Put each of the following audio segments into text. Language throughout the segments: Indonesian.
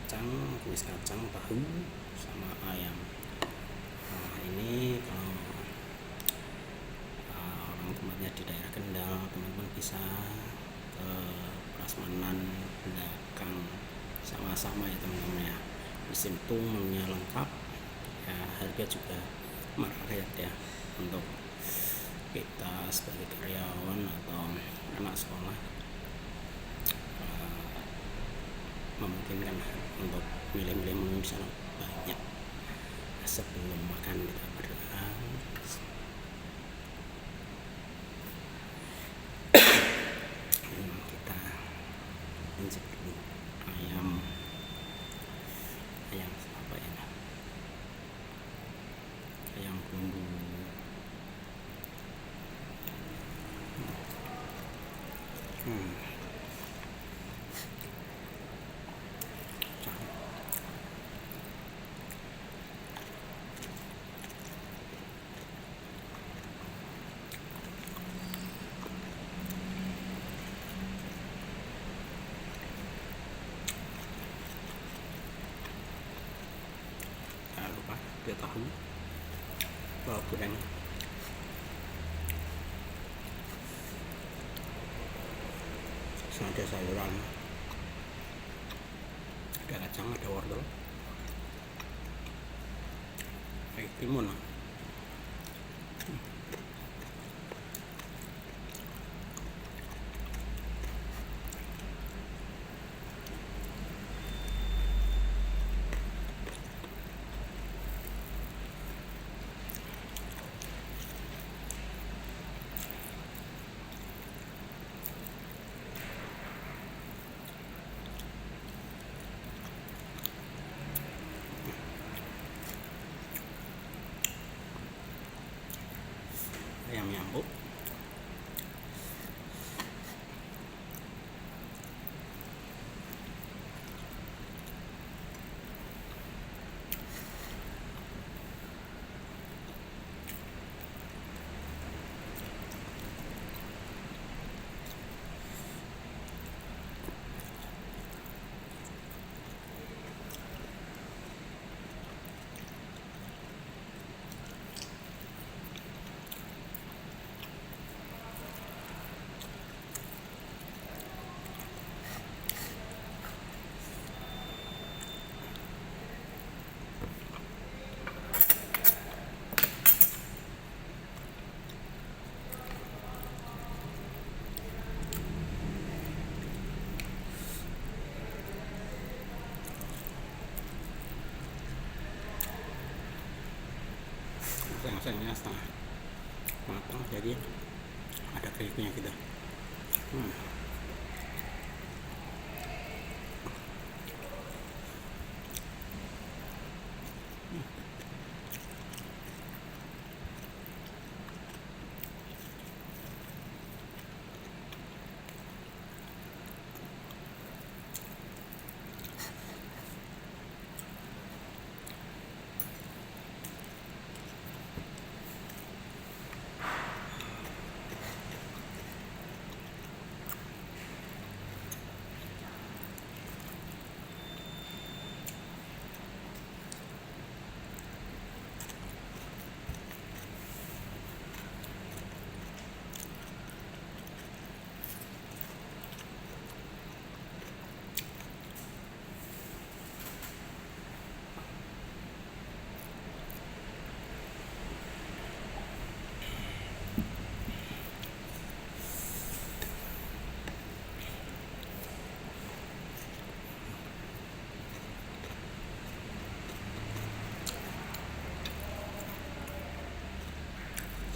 kumis kacang, tahu, sama ayam. Nah, ini kalau orang tempatnya di daerah Kendal, teman-teman bisa ke Prasmanan belakang, sama-sama ya teman-teman ya. Di situ menunya lengkap ya, harga juga market ya, untuk kita sebagai karyawan atau anak sekolah memungkinkan untuk milih-milih menu di sana banyak. Sebelum makan kita berdoa. Kita mencicipi dulu ayam apa ya, ayam bumbu. Jangan lupa dia tahu bawang goreng, ada sayuran, ada kacang, ada wortel, kayak timun. Ayam nyambuk, sayangnya setengah matang, jadi ada kriuknya kita.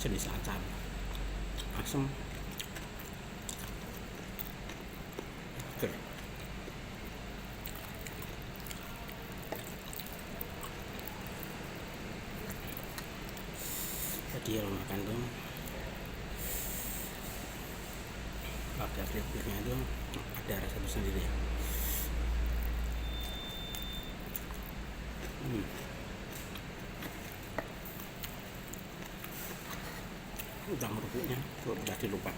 Jenis acar asam, seger. Jadi kalau makan tuh pada kriuknya itu ada rasa tersendiri ya. Udah merupuknya, udah dilupa.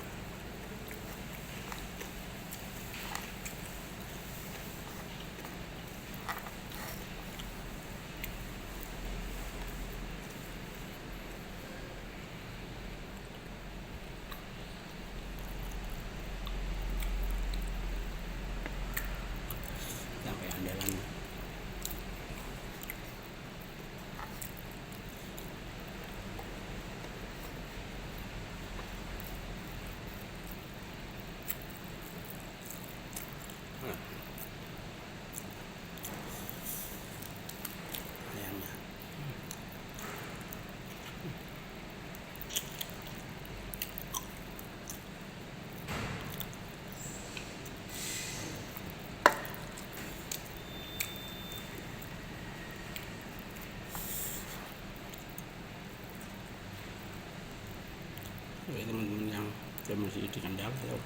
domisili di Kendal atau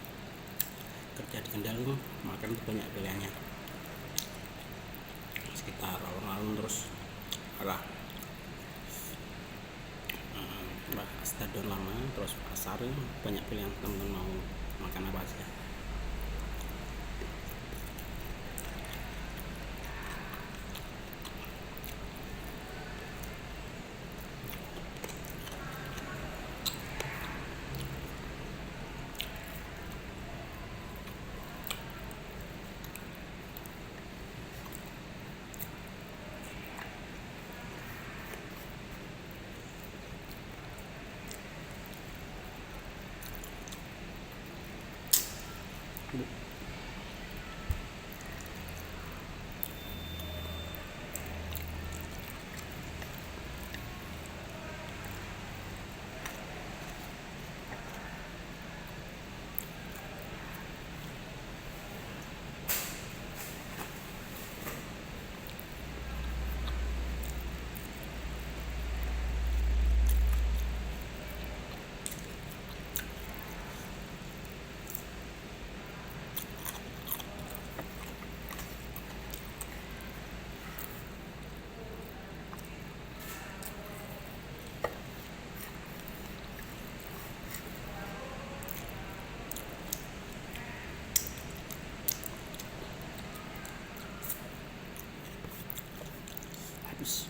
kerja di Kendal tuh makan tuh banyak pilihannya, sekitar alun-alun terus arah stadion lama terus pasar, banyak pilihan teman-teman mau makan apa aja. Habis.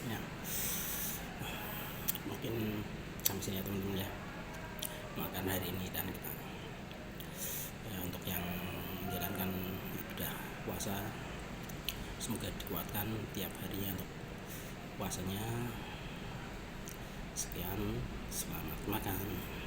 Ya, mungkin sampai sini ya teman-teman ya makan hari ini, dan kita ya, untuk yang menjalankan ibadah puasa semoga dikuatkan tiap harinya untuk puasanya. Sekian, selamat makan.